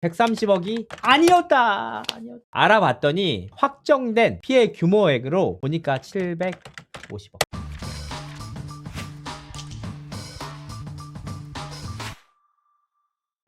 130억이 아니었다. 알아봤더니 확정된 피해 규모액으로 보니까 750억.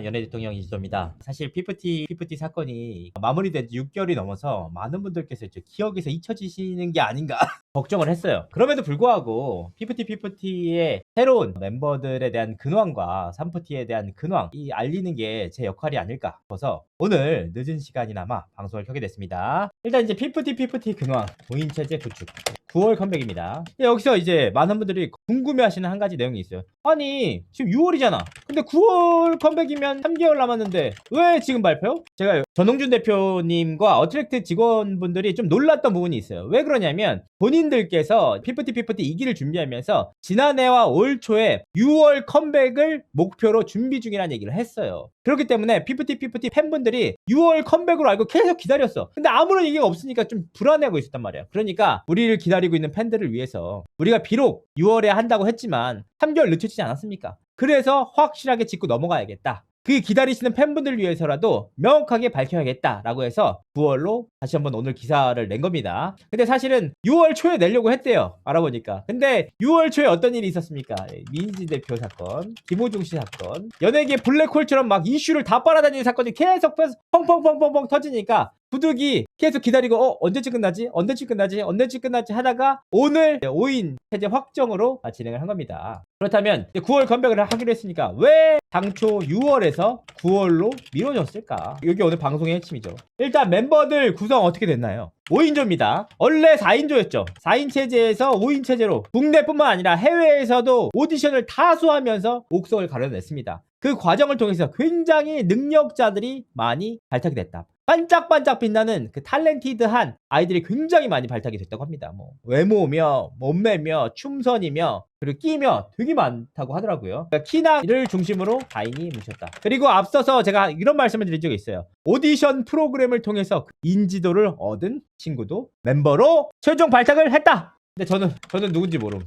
연예 대통령 이지도입니다. 사실 피프티 사건이 마무리된 지 6개월이 넘어서 많은 분들께서 이제 기억에서 잊혀지시는 게 아닌가 걱정을 했어요. 그럼에도 불구하고 피프티의 새로운 멤버들에 대한 근황과 삼프티에 대한 근황 이 알리는 게 제 역할이 아닐까 싶어서 오늘 늦은 시간이나마 방송을 켜게 됐습니다. 일단 이제 피프티 근황 본인 체제 구축 9월 컴백입니다. 여기서 이제 많은 분들이 궁금해하시는 한 가지 내용이 있어요. 아니 지금 6월이잖아. 근데 9월 컴백이면 3개월 남았는데 왜 지금 발표? 제가 전홍준 대표님과 어트랙트 직원분들이 좀 놀랐던 부분이 있어요. 왜 그러냐면 본인들께서 피프티 2기를 준비하면서 지난해와 올 초에 6월 컴백을 목표로 준비 중이라는 얘기를 했어요. 그렇기 때문에 피프티 팬분들이 6월 컴백으로 알고 계속 기다렸어. 근데 아무런 얘기가 없으니까 좀 불안해하고 있었단 말이야. 그러니까 우리를 기다리고 있는 팬들을 위해서 우리가 비록 6월에 한다고 했지만 3개월 늦춰지지 않았습니까? 그래서 확실하게 짚고 넘어가야겠다. 그 기다리시는 팬분들 위해서라도 명확하게 밝혀야겠다라고 해서 9월로 다시 한번 오늘 기사를 낸 겁니다. 근데 사실은 6월 초에 내려고 했대요. 알아보니까. 근데 6월 초에 어떤 일이 있었습니까? 민지 대표 사건, 김호중 씨 사건, 연예계 블랙홀처럼 막 이슈를 다 빨아다니는 사건이 계속 펑펑 터지니까 부득이 계속 기다리고 언제쯤 끝나지 하다가 오늘 5인 체제 확정으로 진행을 한 겁니다. 그렇다면 9월 컴백을 하기로 했으니까 왜 당초 6월에서 9월로 미뤄졌을까? 이게 오늘 방송의 핵심이죠. 일단 멤버들 구성 어떻게 됐나요? 5인조입니다. 원래 4인조였죠. 4인 체제에서 5인 체제로 국내뿐만 아니라 해외에서도 오디션을 다수하면서 옥석을 가려냈습니다. 그 과정을 통해서 굉장히 능력자들이 많이 발탁이 됐다. 반짝반짝 빛나는 그 탤런티드한 아이들이 굉장히 많이 발탁이 됐다고 합니다. 뭐 외모며 몸매며 춤선이며 그리고 끼며 되게 많다고 하더라고요. 그러니까 키나를 중심으로 4인이 뭉쳤다. 그리고 앞서서 제가 이런 말씀을 드린 적이 있어요. 오디션 프로그램을 통해서 인지도를 얻은 친구도 멤버로 최종 발탁을 했다. 근데 저는 누군지 모름.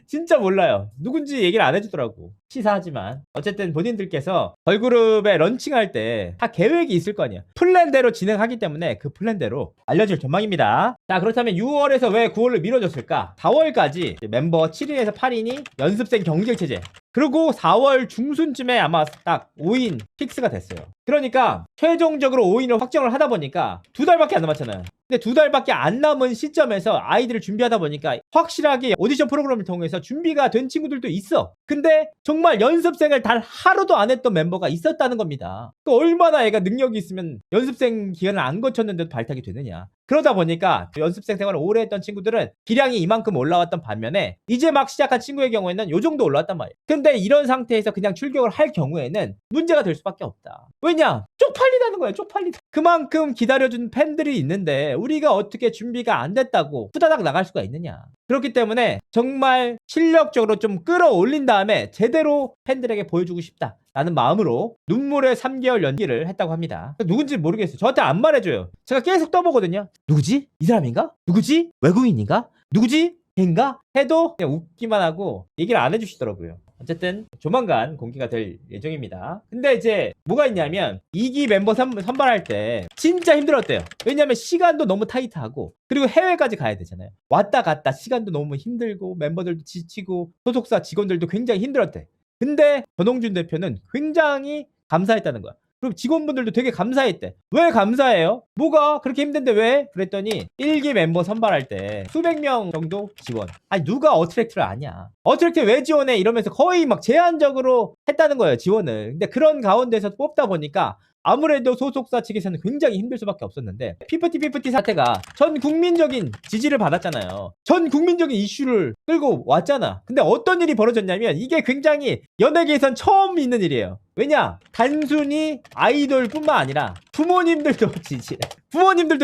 진짜 몰라요. 누군지 얘기를 안 해주더라고. 시사하지만 어쨌든 본인들께서 걸그룹에 런칭할 때 다 계획이 있을 거 아니야. 플랜대로 진행하기 때문에 그 플랜대로 알려질 전망입니다. 자, 그렇다면 6월에서 왜 9월로 미뤄졌을까? 4월까지 멤버 7인에서 8인이 연습생 경쟁체제, 그리고 4월 중순쯤에 아마 딱 5인 픽스가 됐어요. 그러니까 최종적으로 5인을 확정을 하다 보니까 2달밖에 안 남았잖아요. 근데 2달밖에 안 남은 시점에서 아이들을 준비하다 보니까 확실하게 오디션 프로그램을 통해서 준비가 된 친구들도 있어. 근데 정말 연습생을 단 하루도 안 했던 멤버가 있었다는 겁니다. 그 얼마나 애가 능력이 있으면 연습생 기간을 안 거쳤는데도 발탁이 되느냐. 그러다 보니까 연습생 생활을 오래 했던 친구들은 기량이 이만큼 올라왔던 반면에 이제 막 시작한 친구의 경우에는 요 정도 올라왔단 말이에요. 근데 이런 상태에서 그냥 출격을 할 경우에는 문제가 될 수밖에 없다. 왜냐? 쪽팔리다는 거예요. 쪽팔리다. 그만큼 기다려준 팬들이 있는데 우리가 어떻게 준비가 안 됐다고 후다닥 나갈 수가 있느냐. 그렇기 때문에 정말 실력적으로 좀 끌어올린 다음에 제대로 팬들에게 보여주고 싶다 라는 마음으로 눈물의 3개월 연기를 했다고 합니다. 누군지 모르겠어요. 저한테 안 말해줘요. 제가 계속 떠보거든요. 누구지? 이 사람인가? 누구지? 외국인인가? 누구지? 걔인가? 해도 그냥 웃기만 하고 얘기를 안 해주시더라고요. 어쨌든 조만간 공개가 될 예정입니다. 근데 이제 뭐가 있냐면 2기 멤버 선발할 때 진짜 힘들었대요. 왜냐면 시간도 너무 타이트하고 그리고 해외까지 가야 되잖아요. 왔다 갔다 시간도 너무 힘들고 멤버들도 지치고 소속사 직원들도 굉장히 힘들었대. 근데 전홍준 대표는 굉장히 감사했다는 거야. 그리고 직원분들도 되게 감사했대. 왜 감사해요? 뭐가 그렇게 힘든데 왜? 그랬더니 1기 멤버 선발할 때 수백 명 정도 지원. 아니 누가 어트랙트를 아냐. 어트랙트 왜 지원해? 이러면서 거의 막 제한적으로 했다는 거예요, 지원을. 근데 그런 가운데서 뽑다 보니까 아무래도 소속사 측에서는 굉장히 힘들 수밖에 없었는데 피프티 사태가 전 국민적인 지지를 받았잖아요. 전 국민적인 이슈를 끌고 왔잖아. 근데 어떤 일이 벌어졌냐면 이게 굉장히 연예계에선 처음 있는 일이에요. 왜냐? 단순히 아이돌뿐만 아니라 부모님들도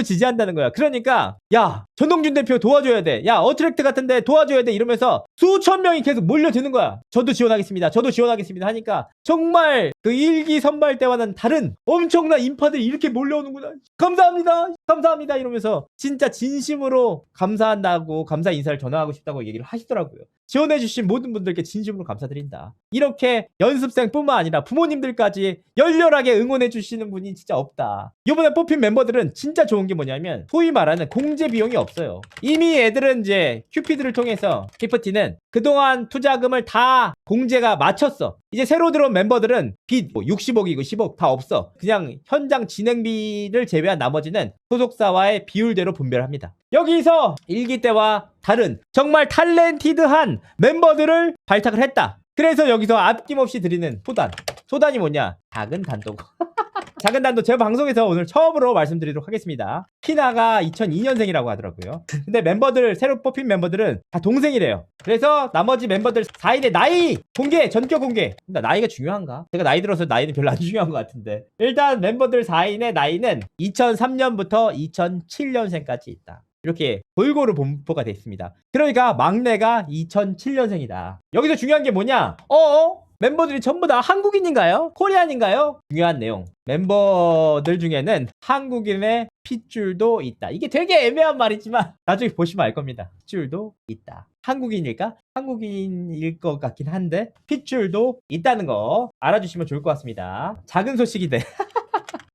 지지한다는 거야. 그러니까 야 전홍준 대표 도와줘야 돼. 야 어트랙트 같은데 도와줘야 돼. 이러면서 수천 명이 계속 몰려드는 거야. 저도 지원하겠습니다 하니까 정말 그 1기 선발 때와는 다른 엄청난 인파들이 이렇게 몰려오는구나. 감사합니다 이러면서 진짜 진심으로 감사한다고 감사 인사를 전하고 싶다고 얘기를 하시더라고요. 지원해주신 모든 분들께 진심으로 감사드린다. 이렇게 연습생뿐만 아니라 부모님들까지 열렬하게 응원해주시는 분이 진짜 없다. 이번에 뽑힌 멤버들은 진짜 좋은 게 뭐냐면 소위 말하는 공제 비용이 없어요. 이미 애들은 이제 큐피드를 통해서 피프티는 그동안 투자금을 다 공제가 마쳤어. 이제 새로 들어온 멤버들은 빚 60억이고 10억 다 없어. 그냥 현장 진행비를 제외한 나머지는 소속사와의 비율대로 분배합니다. 여기서 일기 때와 다른 정말 탤런티드한 멤버들을 발탁을 했다. 그래서 여기서 아낌없이 드리는 소단이 뭐냐? 작은 단독. 작은 단독 제가 방송에서 오늘 처음으로 말씀드리도록 하겠습니다. 키나가 2002년생이라고 하더라고요. 근데 새로 뽑힌 멤버들은 다 동생이래요. 그래서 나머지 멤버들 4인의 나이 공개, 전격 공개. 근데 나이가 중요한가? 제가 나이 들어서 나이는 별로 안 중요한 것 같은데. 일단 멤버들 4인의 나이는 2003년부터 2007년생까지 있다. 이렇게 골고루 분포가 되어 있습니다. 그러니까 막내가 2007년생이다. 여기서 중요한 게 뭐냐? 멤버들이 전부 다 한국인인가요? 코리안인가요? 중요한 내용. 멤버들 중에는 한국인의 핏줄도 있다. 이게 되게 애매한 말이지만 나중에 보시면 알 겁니다. 핏줄도 있다. 한국인일까? 한국인일 것 같긴 한데 핏줄도 있다는 거 알아주시면 좋을 것 같습니다. 작은 소식인데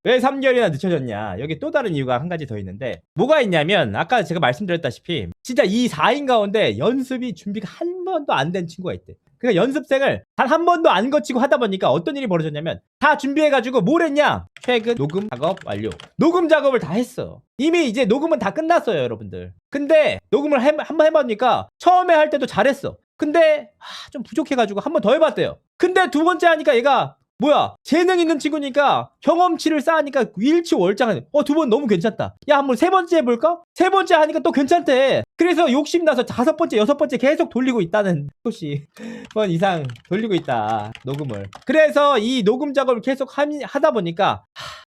왜 3개월이나 늦춰졌냐? 여기 또 다른 이유가 한 가지 더 있는데 뭐가 있냐면 아까 제가 말씀드렸다시피 진짜 이 4인 가운데 연습이 준비가 한 번도 안 된 친구가 있대. 그러니까 연습생을 단 한 번도 안 거치고 하다 보니까 어떤 일이 벌어졌냐면 다 준비해가지고 뭘 했냐? 최근 녹음 작업 완료. 녹음 작업을 다 했어. 이미 이제 녹음은 다 끝났어요, 여러분들. 근데 녹음을 한번 해보니까 처음에 할 때도 잘했어. 근데 좀 부족해가지고 한 번 더 해봤대요. 근데 두 번째 하니까 얘가 뭐야 재능 있는 친구니까 경험치를 쌓으니까 일치월장하네. 두 번 너무 괜찮다. 야 한번 세 번째 해볼까? 세 번째 하니까 또 괜찮대. 그래서 욕심나서 5번째 6번째 계속 돌리고 있다는 소식 번 이상 돌리고 있다 녹음을. 그래서 이 녹음 작업을 계속 하다 보니까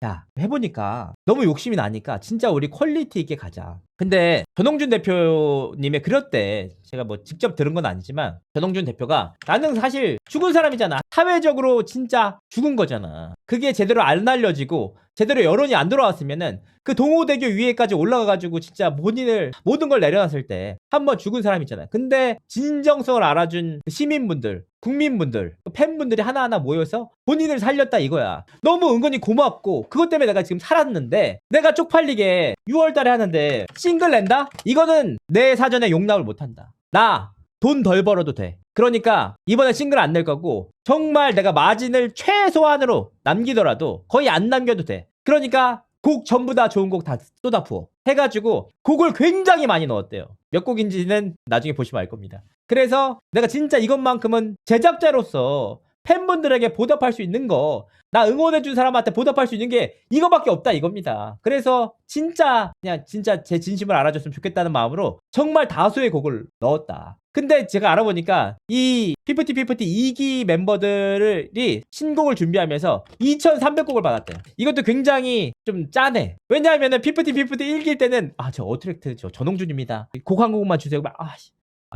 야 해보니까 너무 욕심이 나니까 진짜 우리 퀄리티 있게 가자. 근데 전홍준 대표님의 그랬대. 제가 뭐 직접 들은 건 아니지만 전홍준 대표가 나는 사실 죽은 사람이잖아. 사회적으로 진짜 죽은 거잖아. 그게 제대로 안 알려지고 제대로 여론이 안 들어왔으면은 그 동호대교 위에까지 올라가가지고 진짜 모든 걸 내려놨을 때 한번 죽은 사람이잖아. 근데 진정성을 알아준 시민분들, 국민분들, 팬분들이 하나하나 모여서 본인을 살렸다 이거야. 너무 은근히 고맙고 그것 때문에 내가 지금 살았는데 내가 쪽팔리게 6월달에 하는데 싱글 낸다? 이거는 내 사전에 용납을 못한다. 나 돈 덜 벌어도 돼. 그러니까 이번에 싱글 안 낼 거고 정말 내가 마진을 최소한으로 남기더라도 거의 안 남겨도 돼. 그러니까 곡 전부 다 좋은 곡 다 쏟아부어 해가지고 곡을 굉장히 많이 넣었대요. 몇 곡인지는 나중에 보시면 알 겁니다. 그래서 내가 진짜 이것만큼은 제작자로서 팬분들에게 보답할 수 있는 거, 나 응원해준 사람한테 보답할 수 있는 게 이거밖에 없다 이겁니다. 그래서 진짜 그냥 진짜 제 진심을 알아줬으면 좋겠다는 마음으로 정말 다수의 곡을 넣었다. 근데 제가 알아보니까 이 피프티 2기 멤버들이 신곡을 준비하면서 2,300곡을 받았대요. 이것도 굉장히 좀 짜네. 왜냐하면은 피프티 1기일 때는 저 어트랙트 전홍준입니다. 곡 한 곡만 주세요.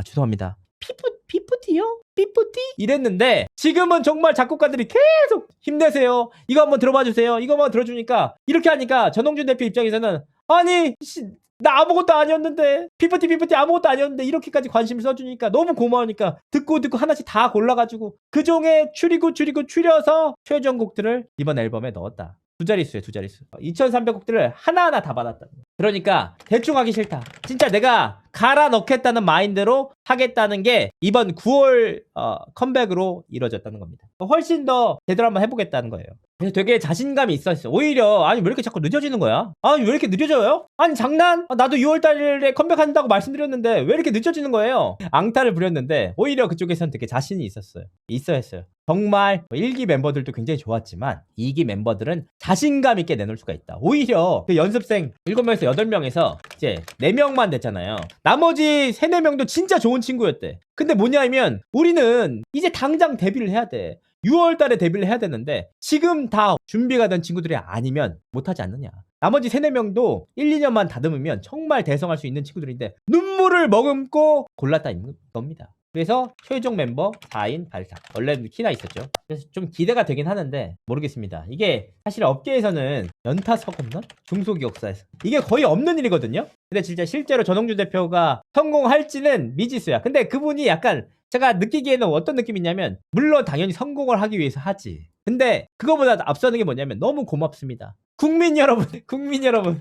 죄송합니다. 피프티요? 피프티? 이랬는데 지금은 정말 작곡가들이 계속 힘내세요. 이거 한번 들어봐 주세요. 이거만 들어주니까 이렇게 하니까 전홍준 대표 입장에서는 아니 나 아무것도 아니었는데 피프티 아무것도 아니었는데 이렇게까지 관심을 써주니까 너무 고마우니까 듣고 하나씩 다 골라가지고 그 중에 추려서 최종곡들을 이번 앨범에 넣었다. 두 자릿수에 2,300곡들을 하나하나 다 받았다. 그러니까 대충 하기 싫다. 진짜 내가 갈아 넣겠다는 마인드로 하겠다는 게 이번 9월 컴백으로 이루어졌다는 겁니다. 훨씬 더 제대로 한번 해보겠다는 거예요. 그래서 되게 자신감이 있었어. 오히려 아니 왜 이렇게 자꾸 늦어지는 거야? 아니 왜 이렇게 늦어져요? 아니 장난? 나도 6월달에 컴백한다고 말씀드렸는데 왜 이렇게 늦어지는 거예요? 앙탈을 부렸는데 오히려 그쪽에서는 되게 자신이 있었어요. 했어요. 정말 1기 member들도 굉장히 좋았지만 2기 멤버들은 자신감 있게 내놓을 수가 있다. 오히려 그 연습생 7명에서 8명에서 이제 4명만 됐잖아요. 나머지 3, 4명도 진짜 좋은 친구였대. 근데 뭐냐면 우리는 이제 당장 데뷔를 해야 돼. 6월 달에 데뷔를 해야 되는데 지금 다 준비가 된 친구들이 아니면 못하지 않느냐. 나머지 3, 4명도 1, 2년만 다듬으면 정말 대성할 수 있는 친구들인데 눈물을 머금고 골랐다 겁니다. 그래서 최종 멤버 4인 발상. 원래는 키나 있었죠. 그래서 좀 기대가 되긴 하는데 모르겠습니다. 이게 사실 업계에서는 연타 서건넌 중소기업사에서 이게 거의 없는 일이거든요. 근데 진짜 실제로 전홍준 대표가 성공할지는 미지수야. 근데 그분이 약간 제가 느끼기에는 어떤 느낌이냐면 물론 당연히 성공을 하기 위해서 하지. 근데 그거보다 앞서는 게 뭐냐면 너무 고맙습니다. 국민 여러분, 국민 여러분,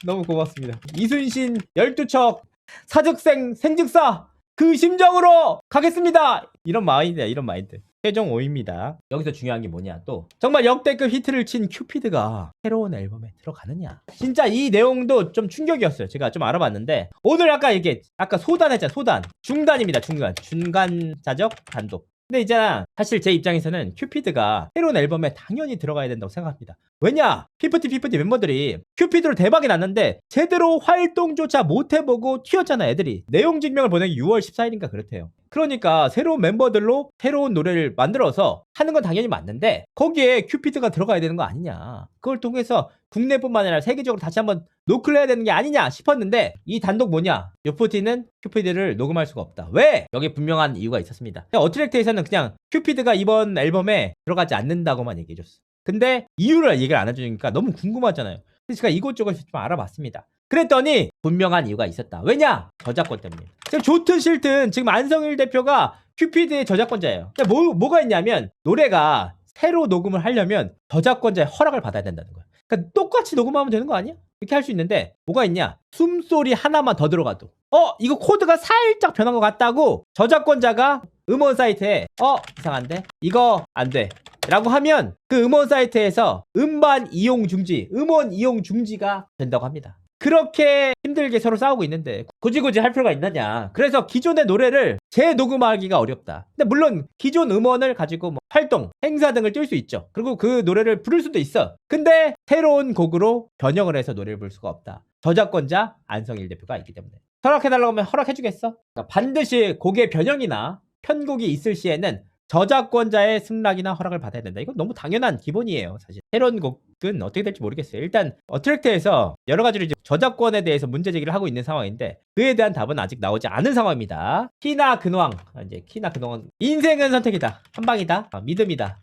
너무 고맙습니다. 이순신 12척 사적생 생즉사 그 심정으로 가겠습니다. 이런 마인드야, 이런 마인드. 최종 5위입니다. 여기서 중요한 게 뭐냐 또 정말 역대급 히트를 친 큐피드가 새로운 앨범에 들어가느냐. 진짜 이 내용도 좀 충격이었어요. 제가 좀 알아봤는데 오늘 아까 이게 아까 소단했잖아. 소단 중단입니다. 중간 자적 단독. 근데 있잖아 사실 제 입장에서는 큐피드가 새로운 앨범에 당연히 들어가야 된다고 생각합니다. 왜냐 피프티 멤버들이 큐피드로 대박이 났는데 제대로 활동조차 못해보고 튀었잖아. 애들이 내용 증명을 보낸 게 6월 14일인가 그렇대요. 그러니까 새로운 멤버들로 새로운 노래를 만들어서 하는 건 당연히 맞는데 거기에 큐피드가 들어가야 되는 거 아니냐. 그걸 통해서 국내뿐만 아니라 세계적으로 다시 한번 노크를 해야 되는 게 아니냐 싶었는데 이 단독 뭐냐 요포티는 큐피드를 녹음할 수가 없다. 왜? 여기 분명한 이유가 있었습니다. 어트랙트에서는 그냥 큐피드가 이번 앨범에 들어가지 않는다고만 얘기해줬어. 근데 이유를 얘기를 안 해주니까 너무 궁금하잖아요. 그래서 제가 이곳저곳 좀 알아봤습니다. 그랬더니 분명한 이유가 있었다. 왜냐? 저작권 때문에. 지금 좋든 싫든 지금 안성일 대표가 큐피드의 저작권자예요. 뭐가 있냐면 노래가 새로 녹음을 하려면 저작권자의 허락을 받아야 된다는 거야. 그러니까 똑같이 녹음하면 되는 거 아니야? 이렇게 할 수 있는데 뭐가 있냐? 숨소리 하나만 더 들어가도 이거 코드가 살짝 변한 것 같다고 저작권자가 음원 사이트에 이상한데? 이거 안 돼. 라고 하면 그 음원 사이트에서 음반 이용 중지, 음원 이용 중지가 된다고 합니다. 그렇게 힘들게 서로 싸우고 있는데 굳이 할 필요가 있느냐. 그래서 기존의 노래를 재녹음하기가 어렵다. 근데 물론 기존 음원을 가지고 뭐 활동, 행사 등을 뛸 수 있죠. 그리고 그 노래를 부를 수도 있어. 근데 새로운 곡으로 변형을 해서 노래를 부를 수가 없다. 저작권자 안성일 대표가 있기 때문에. 허락해달라고 하면 허락해주겠어? 그러니까 반드시 곡의 변형이나 편곡이 있을 시에는 저작권자의 승낙이나 허락을 받아야 된다. 이건 너무 당연한 기본이에요. 사실 새로운 곡은 어떻게 될지 모르겠어요. 일단 어트랙트에서 여러 가지로 이제 저작권에 대해서 문제 제기를 하고 있는 상황인데 그에 대한 답은 아직 나오지 않은 상황입니다. 키나 근황 이제 키나 근황 인생은 선택이다. 한방이다. 믿음이다.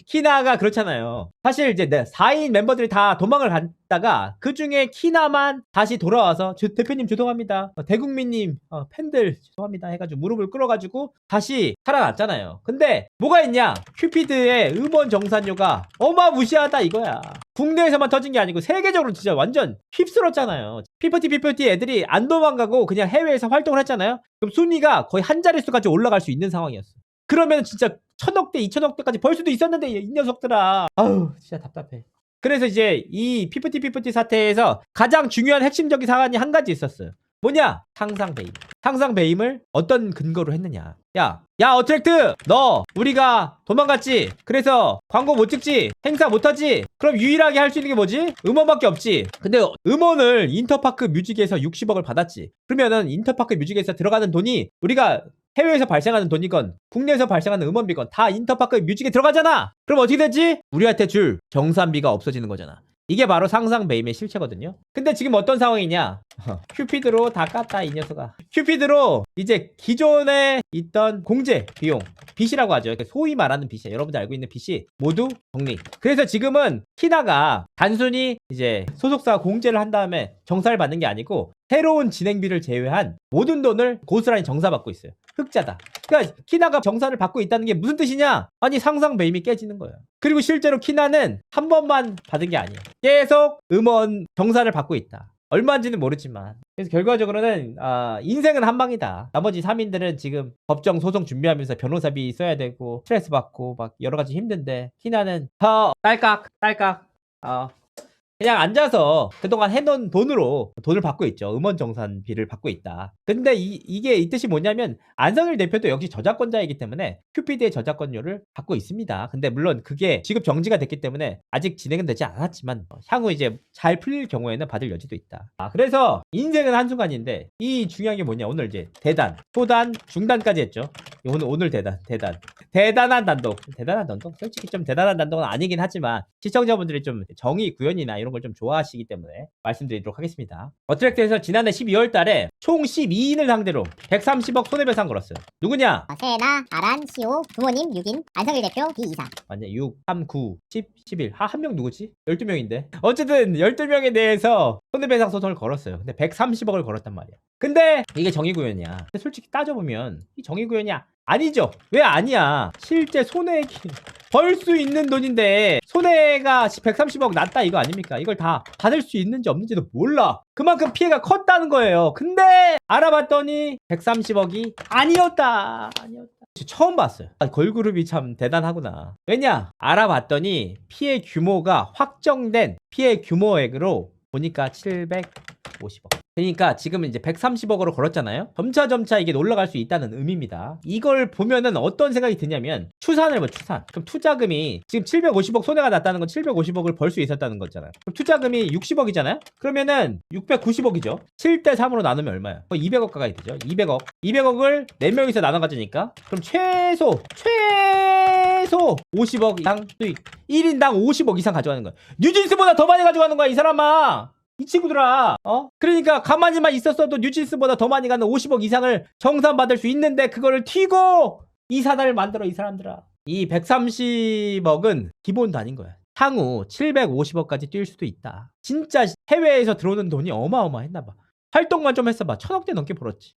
키나가 그렇잖아요. 사실 이제 4인 멤버들이 다 도망을 갔다가 그 중에 키나만 다시 돌아와서 대표님 죄송합니다. 대국민님 팬들 죄송합니다 해가지고 무릎을 꿇어가지고 다시 살아났잖아요. 근데 뭐가 있냐? 큐피드의 음원 정산료가 어마무시하다 이거야. 국내에서만 터진 게 아니고 세계적으로 진짜 완전 휩쓸었잖아요. 피프티 애들이 안 도망가고 그냥 해외에서 활동을 했잖아요. 그럼 순위가 거의 한 자릿수까지 올라갈 수 있는 상황이었어. 그러면 진짜 1000억대, 2000억대까지 벌 수도 있었는데 이 녀석들아. 아우 진짜 답답해. 그래서 이제 이 피프티 사태에서 가장 중요한 핵심적인 사안이 한 가지 있었어요. 뭐냐? 상상 배임. 상상 배임을 어떤 근거로 했느냐? 야 어트랙트 너 우리가 도망갔지? 그래서 광고 못 찍지? 행사 못 하지? 그럼 유일하게 할 수 있는 게 뭐지? 음원밖에 없지. 근데 음원을 인터파크 뮤직에서 60억을 받았지. 그러면은 인터파크 뮤직에서 들어가는 돈이 우리가 해외에서 발생하는 돈이건 국내에서 발생하는 음원비건 다 인터파크 뮤직에 들어가잖아. 그럼 어떻게 되지? 우리한테 줄 정산비가 없어지는 거잖아. 이게 바로 상상 배임의 실체거든요. 근데 지금 어떤 상황이냐? 큐피드로 다 깠다 이 녀석아. 큐피드로 이제 기존에 있던 공제 비용 빚이라고 하죠. 소위 말하는 빚이 여러분들 알고 있는 빚이 모두 정리. 그래서 지금은 키나가 단순히 이제 소속사 공제를 한 다음에 정산을 받는 게 아니고 새로운 진행비를 제외한 모든 돈을 고스란히 정산받고 있어요. 흑자다. 그러니까 키나가 정산을 받고 있다는 게 무슨 뜻이냐? 아니 상상 배임이 깨지는 거예요. 그리고 실제로 키나는 한 번만 받은 게 아니에요. 계속 음원 정산을 받고 있다. 얼마인지는 모르지만 그래서 결과적으로는 인생은 한방이다. 나머지 3인들은 지금 법정 소송 준비하면서 변호사비 써야 되고 스트레스 받고 막 여러 가지 힘든데 키나는 딸깍 그냥 앉아서 그동안 해놓은 돈을 받고 있죠. 음원 정산비를 받고 있다. 근데 이게 이 뜻이 뭐냐면 안성일 대표도 역시 저작권자이기 때문에 큐피드의 저작권료를 받고 있습니다. 근데 물론 그게 지급 정지가 됐기 때문에 아직 진행은 되지 않았지만 향후 이제 잘 풀릴 경우에는 받을 여지도 있다. 그래서 인생은 한순간인데 이 중요한 게 뭐냐? 오늘 이제 대단, 초단, 중단까지 했죠. 오늘 대단한 단독. 솔직히 좀 대단한 단독은 아니긴 하지만 시청자분들이 좀 정의 구현이나 이런 걸 좀 좋아하시기 때문에 말씀드리도록 하겠습니다. 어트랙트에서 지난해 12월 달에 총 12인을 상대로 130억 손해배상 걸었어요. 누구냐? 세나, 아란, 시오, 부모님 6인, 안성일 대표 비이사. 맞냐? 6, 3, 9, 10, 11. 한 명 누구지? 12명인데. 어쨌든 12명에 대해서 손해배상 소송을 걸었어요. 근데 130억을 걸었단 말이야. 근데 이게 정의구현이야. 근데 솔직히 따져보면 이 정의구현이야? 아니죠. 왜 아니야? 실제 손해액이 벌 수 있는 돈인데 손해가 130억 났다 이거 아닙니까? 이걸 다 받을 수 있는지 없는지도 몰라. 그만큼 피해가 컸다는 거예요. 근데 알아봤더니 130억이 아니었다. 처음 봤어요. 걸그룹이 참 대단하구나. 왜냐? 알아봤더니 피해 규모가 확정된 피해 규모액으로 보니까 750억. 그러니까 지금은 이제 130억으로 걸었잖아요. 점차 이게 올라갈 수 있다는 의미입니다. 이걸 보면은 어떤 생각이 드냐면 추산을 봐, 추산. 그럼 투자금이 지금 750억 손해가 났다는 건 750억을 벌 수 있었다는 거잖아요. 그럼 투자금이 60억이잖아요. 그러면은 690억이죠. 7대 3으로 나누면 얼마야? 200억 가까이 되죠. 200억을 4명이서 나눠 가지니까 그럼 최소 50억 이상 수익. 1인당 50억 이상 가져가는 거야. 뉴진스보다 더 많이 가져가는 거야, 이 사람아. 이 친구들아, 그러니까 가만히만 있었어도 뉴진스보다 더 많이 가는 50억 이상을 정산받을 수 있는데 그거를 튀고 이 사단을 만들어, 이 사람들아. 이 130억은 기본도 아닌 거야. 향후 750억까지 뛸 수도 있다. 진짜 해외에서 들어오는 돈이 어마어마했나 봐. 활동만 좀 했어봐. 1000억대 넘게 벌었지.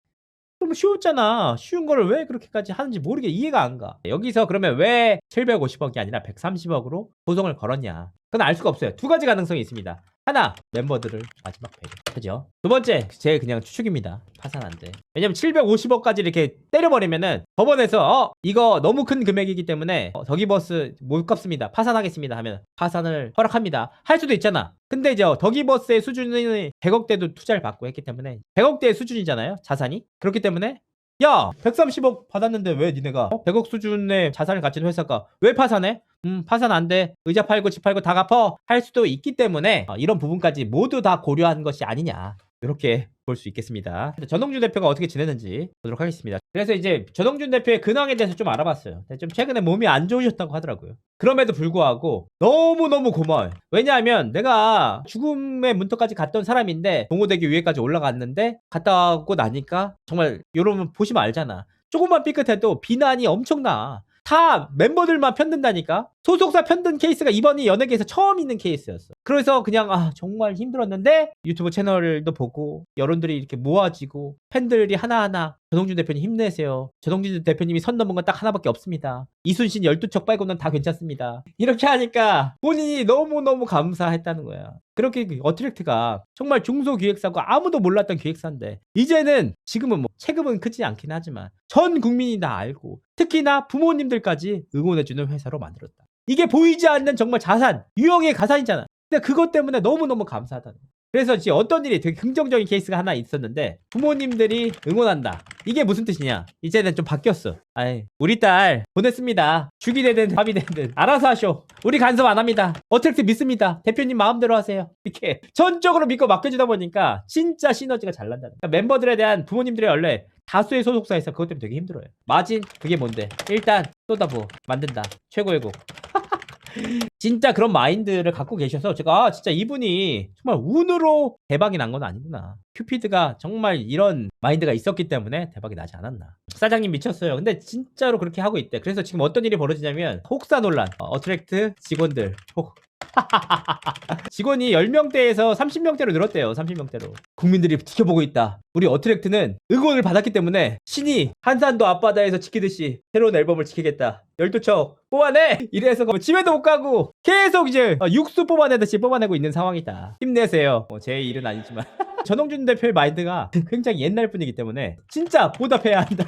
너무 쉬웠잖아. 쉬운 거를 왜 그렇게까지 하는지 모르게 이해가 안 가. 여기서 그러면 왜 750억이 아니라 130억으로 소송을 걸었냐? 그건 알 수가 없어요. 두 가지 가능성이 있습니다. 하나, 멤버들을 마지막 배려. 그죠? 두 번째, 제 그냥 추측입니다. 파산 안 돼. 왜냐면 750억까지 이렇게 때려버리면은 법원에서 이거 너무 큰 금액이기 때문에 더기버스 못 갚습니다. 파산하겠습니다 하면 파산을 허락합니다. 할 수도 있잖아. 근데 이제 더기버스의 수준은 100억대도 투자를 받고 했기 때문에 100억대의 수준이잖아요. 자산이. 그렇기 때문에 야, 130억 받았는데 왜 니네가 100억 수준의 자산을 가진 회사가 왜 파산해? 파산 안 돼. 의자 팔고 집 팔고 다 갚어. 할 수도 있기 때문에 이런 부분까지 모두 다 고려한 것이 아니냐. 이렇게 볼 수 있겠습니다. 전홍준 대표가 어떻게 지내는지 보도록 하겠습니다. 그래서 이제 전홍준 대표의 근황에 대해서 좀 알아봤어요. 좀 최근에 몸이 안 좋으셨다고 하더라고요. 그럼에도 불구하고 너무너무 고마워요. 왜냐하면 내가 죽음의 문턱까지 갔던 사람인데 동호대교 위에까지 올라갔는데 갔다 오고 나니까 정말 여러분 보시면 알잖아. 조금만 삐끗해도 비난이 엄청나. 다 멤버들만 편든다니까. 소속사 편든 케이스가 이번이 연예계에서 처음 있는 케이스였어. 그래서 그냥 정말 힘들었는데 유튜브 채널도 보고 여론들이 이렇게 모아지고 팬들이 하나하나 전홍준 대표님 힘내세요. 전홍준 대표님이 선 넘은 건 딱 하나밖에 없습니다. 이순신 12척 빼고는 다 괜찮습니다. 이렇게 하니까 본인이 너무너무 감사했다는 거야. 그렇게 어트랙트가 정말 중소기획사고 아무도 몰랐던 기획사인데 이제는 지금은 뭐 체급은 크지 않긴 하지만 전 국민이 다 알고 특히나 부모님들까지 응원해주는 회사로 만들었다. 이게 보이지 않는 정말 자산, 유형의 가산이잖아. 근데 그것 때문에 너무너무 감사하다는 거야. 그래서 지금 어떤 일이 되게 긍정적인 케이스가 하나 있었는데 부모님들이 응원한다. 이게 무슨 뜻이냐? 이제는 좀 바뀌었어. 우리 딸 보냈습니다. 죽이 되든 밥이 되든 알아서 하쇼. 우리 간섭 안 합니다. 어트랙트 믿습니다. 대표님 마음대로 하세요. 이렇게 전적으로 믿고 맡겨주다 보니까 진짜 시너지가 잘 난다는 거야. 멤버들에 대한 부모님들이 원래 다수의 소속사에서 그것 때문에 되게 힘들어요. 마진 그게 뭔데? 일단 쏟아부어 만든다. 최고의 곡. 진짜 그런 마인드를 갖고 계셔서 제가 진짜 이분이 정말 운으로 대박이 난 건 아니구나. 큐피드가 정말 이런 마인드가 있었기 때문에 대박이 나지 않았나. 사장님 미쳤어요. 근데 진짜로 그렇게 하고 있대. 그래서 지금 어떤 일이 벌어지냐면 혹사 논란. 어트랙트 직원들 직원이 10명대에서 30명대로 늘었대요. 30명대로. 국민들이 지켜보고 있다. 우리 어트랙트는 응원을 받았기 때문에 신이 한산도 앞바다에서 지키듯이 새로운 앨범을 지키겠다. 12척 뽑아내! 이래서 집에도 못 가고 계속 이제 육수 뽑아내듯이 뽑아내고 있는 상황이다. 힘내세요. 제 일은 아니지만 전홍준 대표의 마인드가 굉장히 옛날 분이기 때문에 진짜 보답해야 한다.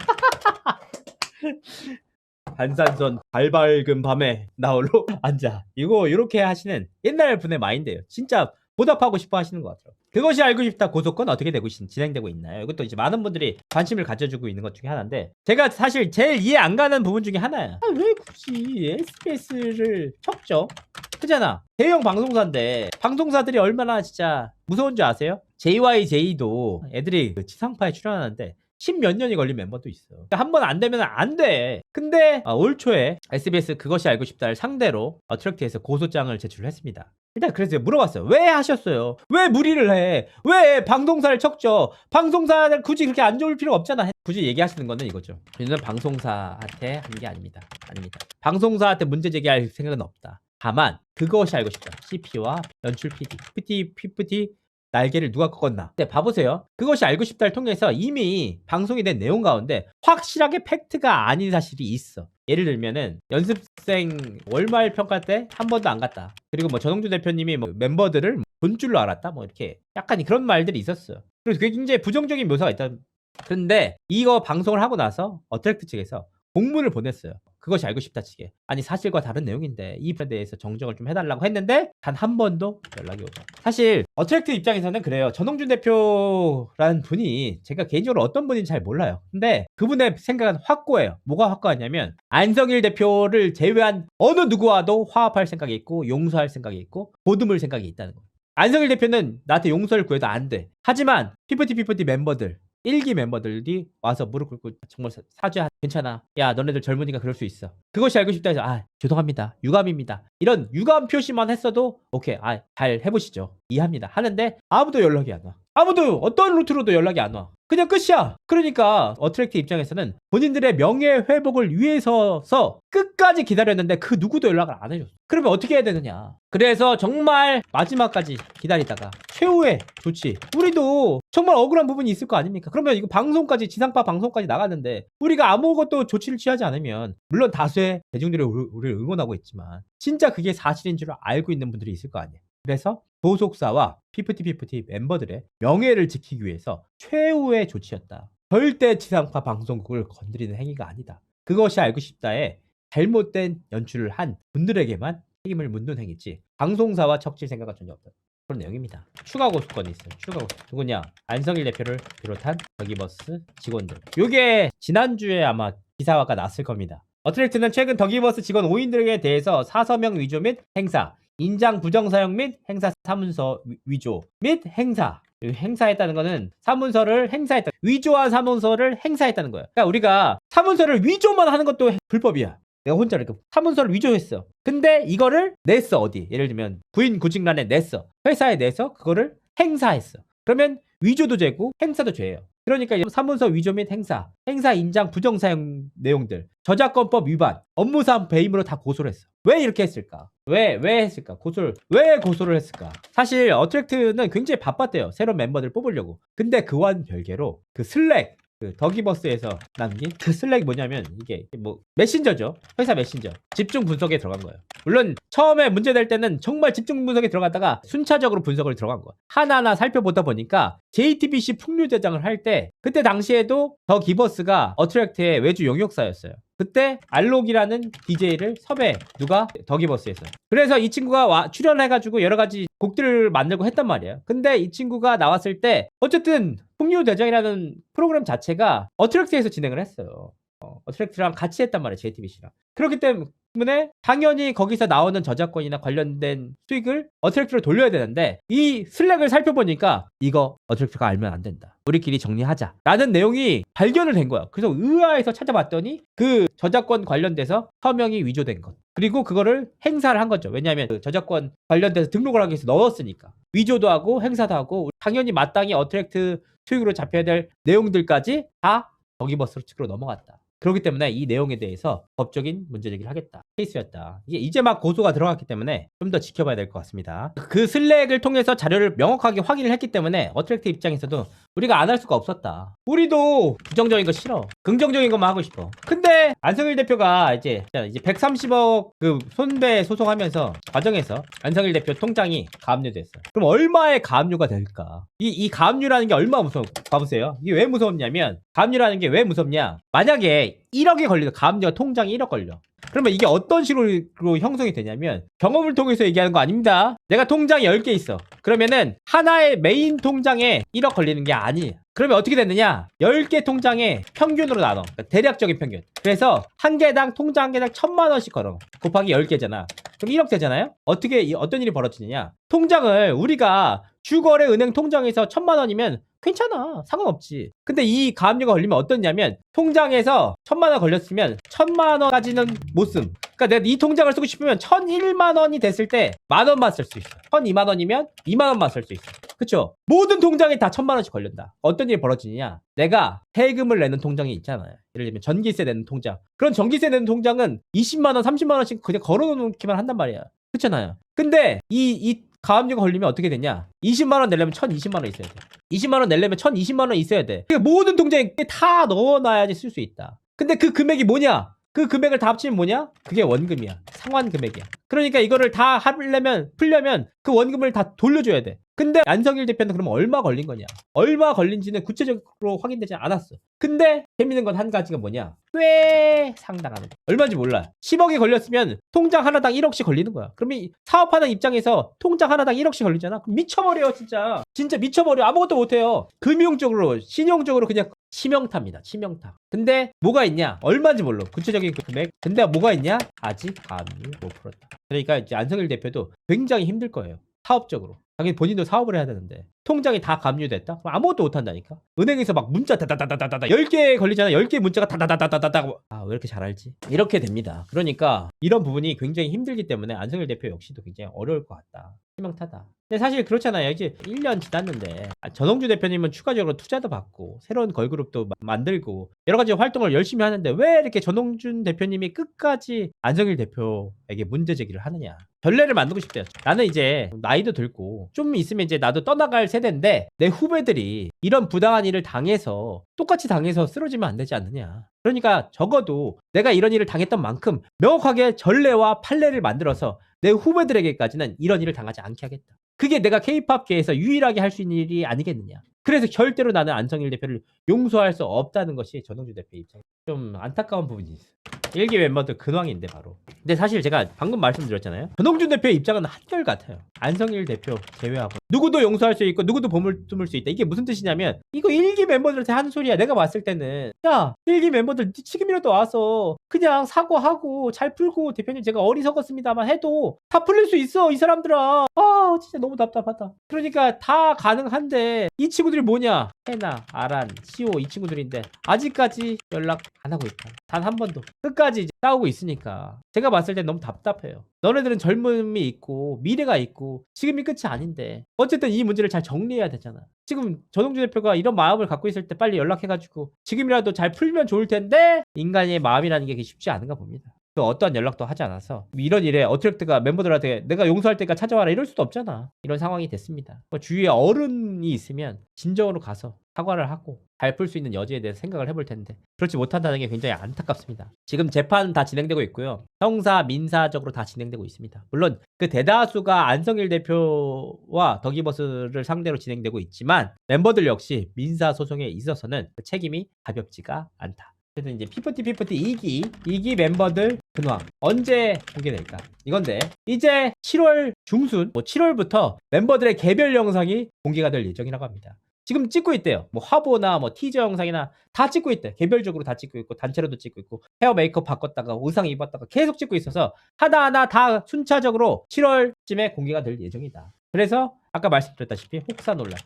한산선 발밝은 밤에 나 홀로 앉아. 이거 이렇게 하시는 옛날 분의 마인드예요. 진짜 보답하고 싶어 하시는 것 같아요. 그것이 알고 싶다 고소건 어떻게 진행되고 있나요? 이것도 이제 많은 분들이 관심을 가져주고 있는 것 중에 하나인데 제가 사실 제일 이해 안 가는 부분 중에 하나야. 왜 굳이 SBS를 쳤죠? 그잖아. 대형 방송사인데 방송사들이 얼마나 진짜 무서운 줄 아세요? JYJ도 애들이 그 지상파에 출연하는데 십몇 년이 걸린 멤버도 있어. 한 번 안 되면 안 돼. 근데 올 초에 SBS 그것이 알고 싶다를 상대로 트랙트에서 고소장을 제출했습니다. 일단 그래서 물어봤어요. 왜 하셨어요? 왜 무리를 해? 왜 방송사를 척죠? 방송사를 굳이 그렇게 안 좋을 필요가 없잖아. 굳이 얘기하시는 거는 이거죠. 저는 방송사한테 한 게 아닙니다. 방송사한테 문제 제기할 생각은 없다. 다만 그것이 알고 싶다. CP와 연출 PD, PPT 날개를 누가 꺾었나? 네, 봐보세요. 그것이 알고 싶다를 통해서 이미 방송이 된 내용 가운데 확실하게 팩트가 아닌 사실이 있어. 예를 들면은 연습생 월말 평가 때 한 번도 안 갔다. 그리고 뭐 전홍주 대표님이 뭐 멤버들을 본 줄로 알았다. 뭐 이렇게 약간 그런 말들이 있었어요. 그래서 그게 굉장히 부정적인 묘사가 있다. 근데 이거 방송을 하고 나서 어트랙트 측에서 공문을 보냈어요. 그것이 알고 싶다 측에. 아니 사실과 다른 내용인데 이 부분에 대해서 정정을 좀 해달라고 했는데 단 한 번도 연락이 오죠. 사실 어트랙트 입장에서는 그래요. 전홍준 대표라는 분이 제가 개인적으로 어떤 분인지 잘 몰라요. 근데 그분의 생각은 확고해요. 뭐가 확고하냐면 안성일 대표를 제외한 어느 누구와도 화합할 생각이 있고 용서할 생각이 있고 보듬을 생각이 있다는 거예요. 안성일 대표는 나한테 용서를 구해도 안 돼. 하지만 피프티 멤버들 1기 멤버들이 와서 무릎 꿇고 정말 사죄 괜찮아. 야 너네들 젊으니까 그럴 수 있어. 그것이 알고 싶다 해서 죄송합니다. 유감입니다. 이런 유감 표시만 했어도 오케이 잘 해보시죠. 이해합니다. 하는데 아무도 연락이 안 와. 아무도 어떤 루트로도 연락이 안 와. 그냥 끝이야. 그러니까 어트랙트 입장에서는 본인들의 명예 회복을 위해서서 끝까지 기다렸는데 그 누구도 연락을 안 해줬어. 그러면 어떻게 해야 되느냐. 그래서 정말 마지막까지 기다리다가 최후의 조치. 우리도 정말 억울한 부분이 있을 거 아닙니까? 그러면 이거 방송까지 지상파 방송까지 나갔는데 우리가 아무것도 조치를 취하지 않으면 물론 다수의 대중들이 우리를 응원하고 있지만 진짜 그게 사실인 줄 알고 있는 분들이 있을 거 아니에요. 그래서 소속사와 피프티 멤버들의 명예를 지키기 위해서 최후의 조치였다. 절대 지상파 방송국을 건드리는 행위가 아니다. 그것이 알고 싶다에 잘못된 연출을 한 분들에게만 책임을 묻는 행위지 방송사와 척질 생각은 전혀 없다. 그런 내용입니다. 추가 고소건이 있어요. 추가 고소. 누구냐? 안성일 대표를 비롯한 더기버스 직원들. 요게 지난주에 아마 기사화가 났을 겁니다. 어트랙트는 최근 더기버스 직원 5인들에 대해서 사서명 위조 및 행사, 인장 부정 사용 및 행사 사문서 위조 및 행사했다는 거는 사문서를 행사했다. 위조한 사문서를 행사했다는 거예요. 그러니까 우리가 사문서를 위조만 하는 것도 불법이야. 내가 혼자 이렇게 사문서를 위조했어. 근데 이거를 냈어. 어디? 예를 들면 구인 구직란에 냈어. 회사에 내서 그거를 행사했어. 그러면 위조도 죄고 행사도 죄예요. 그러니까 사문서 위조 및 행사 인장 부정 사용 내용들, 저작권법 위반, 업무상 배임으로 다 고소를 했어. 왜 이렇게 했을까? 왜 했을까? 왜 고소를 했을까? 사실 어트랙트는 굉장히 바빴대요. 새로운 멤버들 뽑으려고. 근데 그와는 별개로 그 슬랙 그 더기버스에서 남긴 그 슬랙이 뭐냐면 이게 뭐 메신저죠. 회사 메신저. 집중 분석에 들어간 거예요. 물론 처음에 문제될 때는 정말 집중 분석에 들어갔다가 순차적으로 분석을 들어간 거예요. 하나하나 살펴보다 보니까 JTBC 풍류 대장을 할 때 그때 당시에도 더기버스가 어트랙트의 외주 용역사였어요. 그때 알록이라는 DJ를 섭외 누가 더기버스에서. 그래서 이 친구가 출연해가지고 여러 가지 곡들을 만들고 했단 말이에요. 근데 이 친구가 나왔을 때 어쨌든 풍류대장이라는 프로그램 자체가 어트랙트에서 진행을 했어요. 어트랙트랑 같이 했단 말이에요. JTBC랑. 그렇기 때문에 당연히 거기서 나오는 저작권이나 관련된 수익을 어트랙트로 돌려야 되는데 이 슬랙을 살펴보니까 이거 어트랙트가 알면 안 된다. 우리끼리 정리하자 라는 내용이 발견을 된 거야. 그래서 의아해서 찾아봤더니 그 저작권 관련돼서 서명이 위조된 것. 그리고 그거를 행사를 한 거죠. 왜냐하면 그 저작권 관련돼서 등록을 하기 위해서 넣었으니까. 위조도 하고 행사도 하고 당연히 마땅히 어트랙트 수익으로 잡혀야 될 내용들까지 다 더기버스 측으로 넘어갔다. 그렇기 때문에 이 내용에 대해서 법적인 문제 제기를 하겠다. 케이스였다. 이제 막 고소가 들어갔기 때문에 좀 더 지켜봐야 될 것 같습니다. 그 슬랙을 통해서 자료를 명확하게 확인을 했기 때문에 어트랙트 입장에서도 우리가 안 할 수가 없었다. 우리도 부정적인 거 싫어. 긍정적인 것만 하고 싶어. 근데 안성일 대표가 이제 130억 그 손배 소송하면서 과정에서 안성일 대표 통장이 가압류됐어. 그럼 얼마의 가압류가 될까? 이 가압류라는 게 얼마나 무서워? 봐보세요. 이게 왜 무섭냐면 가압류라는 게 왜 무섭냐? 만약에 1억이 걸리다 가압류가 통장에 1억 걸려. 그러면 이게 어떤 식으로 형성이 되냐면 경험을 통해서 얘기하는 거 아닙니다. 내가 통장이 10개 있어. 그러면은 하나의 메인 통장에 1억 걸리는 게 아니에요. 그러면 어떻게 됐느냐? 10개 통장에 평균으로 나눠. 그러니까 대략적인 평균. 그래서 한 개당 통장 한 개당 1,000만 원씩 걸어. 곱하기 10개잖아. 그럼 1억 되잖아요? 어떤 일이 벌어지느냐? 통장을 우리가 주거래 은행 통장에서 1,000만 원이면 괜찮아. 상관없지. 근데 이 가압류가 걸리면 어떻냐면 통장에서 1,000만 원 걸렸으면 1,000만 원까지는 못 쓴. 그러니까 내가 이 통장을 쓰고 싶으면 1,001만 원이 됐을 때 10,000원만 쓸 수 있어. 1,002만 원이면 2만 원만 쓸 수 있어. 그쵸? 모든 통장에 다 1,000만 원씩 걸린다. 어떤 일이 벌어지냐? 내가 세금을 내는 통장이 있잖아요. 예를 들면 전기세 내는 통장. 그런 전기세 내는 통장은 20만 원, 30만 원씩 그냥 걸어놓기만 한단 말이야. 그렇잖아요. 근데 이 가압류가 걸리면 어떻게 되냐? 20만 원 내려면 1,020만 원 있어야 돼. 20만 원 내려면 1,020만 원 있어야 돼. 그러니까 모든 통장에 다 넣어놔야지 쓸 수 있다. 근데 그 금액이 뭐냐? 그 금액을 다 합치면 뭐냐? 그게 원금이야. 상환 금액이야. 그러니까 이거를 다 풀려면 그 원금을 다 돌려줘야 돼. 근데 안성일 대표는 그러면 얼마 걸린 거냐? 얼마 걸린지는 구체적으로 확인되지 않았어. 근데 재밌는 건 한 가지가 뭐냐? 꽤 상당하는 거야. 얼마인지 몰라. 10억이 걸렸으면 통장 하나당 1억씩 걸리는 거야. 그러면 사업하는 입장에서 통장 하나당 1억씩 걸리잖아. 그럼 미쳐버려요, 진짜. 진짜 미쳐버려. 아무것도 못해요. 금융적으로, 신용적으로 그냥 치명타입니다. 치명타. 근데 뭐가 있냐? 얼마인지 몰라. 구체적인 그 금액. 근데 뭐가 있냐? 아직 가압류 못 풀었다. 그러니까 이제 안성일 대표도 굉장히 힘들 거예요. 사업적으로. 당연히 본인도 사업을 해야 되는데 통장이 다 감류됐다? 그럼 아무것도 못한다니까. 은행에서 막 문자 다다다다다다 10개 걸리잖아. 10개 문자가 다다다다다다. 아, 왜 이렇게 잘 알지? 이렇게 됩니다. 그러니까 이런 부분이 굉장히 힘들기 때문에 안성일 대표 역시도 굉장히 어려울 것 같다. 희망타다. 근데 사실 그렇잖아요. 이제 1년 지났는데 전홍주 대표님은 추가적으로 투자도 받고 새로운 걸그룹도 만들고 여러 가지 활동을 열심히 하는데 왜 이렇게 전홍준 대표님이 끝까지 안성일 대표에게 문제 제기를 하느냐. 전례를 만들고 싶대요. 나는 이제 나이도 들고 좀 있으면 이제 나도 떠나갈 세대인데 내 후배들이 이런 부당한 일을 당해서 똑같이 당해서 쓰러지면 안 되지 않느냐. 그러니까 적어도 내가 이런 일을 당했던 만큼 명확하게 전례와 판례를 만들어서 내 후배들에게까지는 이런 일을 당하지 않게 하겠다. 그게 내가 K-팝계에서 유일하게 할 수 있는 일이 아니겠느냐. 그래서 절대로 나는 안성일 대표를 용서할 수 없다는 것이 전홍주 대표의 입장. 좀 안타까운 부분이 있어요. 일기 멤버들 근황인데 바로. 근데 사실 제가 방금 말씀드렸잖아요. 전홍준 대표의 입장은 한결같아요. 안성일 대표 제외하고 누구도 용서할 수 있고 누구도 보물tum을 수 있다. 이게 무슨 뜻이냐면 이거 일기 멤버들한테 하는 소리야. 내가 봤을 때는 야 일기 멤버들 지금이라도 와서 그냥 사과하고 잘 풀고 대표님 제가 어리석었습니다만 해도 다 풀릴 수 있어 이 사람들아. 아 진짜 너무 답답하다. 그러니까 다 가능한데 이 친구들이 뭐냐? 해나, 아란, 시오 이 친구들인데 아직까지 연락 안 하고 있다. 단 한 번도. 끝까지 이제 싸우고 있으니까 제가 봤을 때 너무 답답해요. 너네들은 젊음이 있고 미래가 있고 지금이 끝이 아닌데 어쨌든 이 문제를 잘 정리해야 되잖아. 지금 전홍주 대표가 이런 마음을 갖고 있을 때 빨리 연락해가지고 지금이라도 잘 풀면 좋을 텐데 인간의 마음이라는 게 쉽지 않은가 봅니다. 또 어떠한 연락도 하지 않아서 이런 일에 어트랙트가 멤버들한테 내가 용서할 테니까 찾아와라 이럴 수도 없잖아. 이런 상황이 됐습니다. 주위에 어른이 있으면 진정으로 가서 사과를 하고 잘 풀 수 있는 여지에 대해서 생각을 해볼 텐데 그렇지 못한다는 게 굉장히 안타깝습니다. 지금 재판 다 진행되고 있고요. 형사, 민사적으로 다 진행되고 있습니다. 물론 그 대다수가 안성일 대표와 더기버스를 상대로 진행되고 있지만 멤버들 역시 민사 소송에 있어서는 그 책임이 가볍지가 않다. 그래서 이제 피프티 2기 멤버들 근황 언제 공개될까 이건데 이제 7월 중순 7월부터 멤버들의 개별 영상이 공개가 될 예정이라고 합니다. 지금 찍고 있대요. 뭐 화보나 뭐 티저 영상이나 다 찍고 있대. 개별적으로 다 찍고 있고 단체로도 찍고 있고 헤어 메이크업 바꿨다가 의상 입었다가 계속 찍고 있어서 하나하나 다 순차적으로 7월쯤에 공개가 될 예정이다. 그래서 아까 말씀드렸다시피 혹사 논란.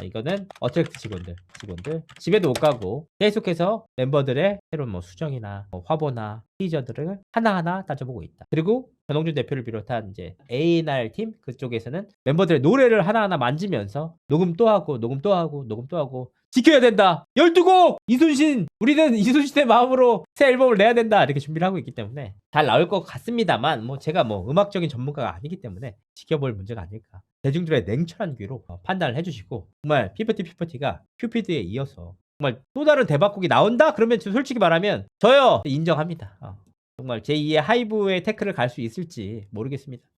이거는 어트랙트 직원들 집에도 못 가고 계속해서 멤버들의 새로운 뭐 수정이나 뭐 화보나 티저들을 하나하나 따져보고 있다. 그리고 전홍준 대표를 비롯한 이제 A&R 팀 그쪽에서는 멤버들의 노래를 하나하나 만지면서 녹음 또 하고 지켜야 된다. 12곡 우리는 이순신의 마음으로 새 앨범을 내야 된다. 이렇게 준비를 하고 있기 때문에 잘 나올 것 같습니다만 뭐 제가 뭐 음악적인 전문가가 아니기 때문에 지켜볼 문제가 아닐까. 대중들의 냉철한 귀로 판단을 해주시고 정말 피프티가 큐피드에 이어서 정말 또 다른 대박곡이 나온다? 그러면 솔직히 말하면 저요 인정합니다. 정말 제2의 하이브의 태클을 갈 수 있을지 모르겠습니다.